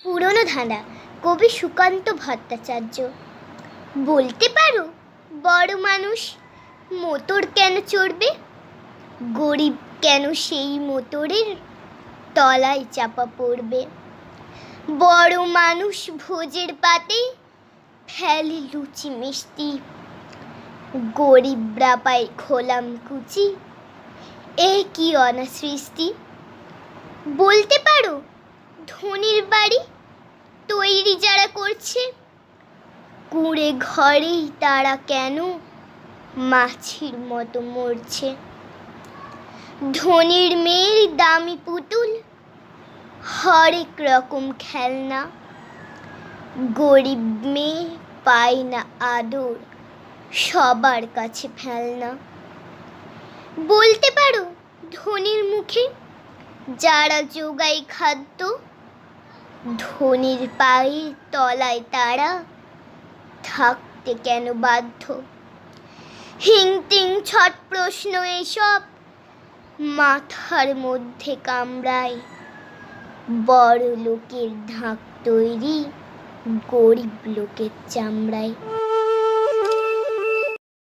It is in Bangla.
পুরনো ধাঁধা, কবি সুকান্ত ভট্টাচার্য। বলতে পারো বড় মানুষ মোটর কেন চড়বে? গরিব কেন সেই মোটরের তলায় চাপা পড়বে? বড় মানুষ ভোজের পাতে ফেলে লুচি মিষ্টি, গরিবরা পায় খোলাম কুচি, এ কি অনাসৃষ্টি। বলতে পারো ধনির বাড়ি তৈরি যারা করছে, কুঁড়ে ঘরেই তারা কেন মাছির মতো মরছে? ধনির মেয়ের দামি পুতুল, হরেক রকম খেলনা, গরিব মেয়ে পায় না আদর, সবার কাছে ফেলনা। বলতে পারো ধনির মুখে যারা জোগায় খাদ্য, ধনির পায়ের তলায় তারা থাকতে কেন বাধ্য? হিংটিং ছট প্রশ্ন এসব মাথার মধ্যে কামড়ায়, বড় লোকের ঢাক তৈরি গরিব লোকের চামড়ায়।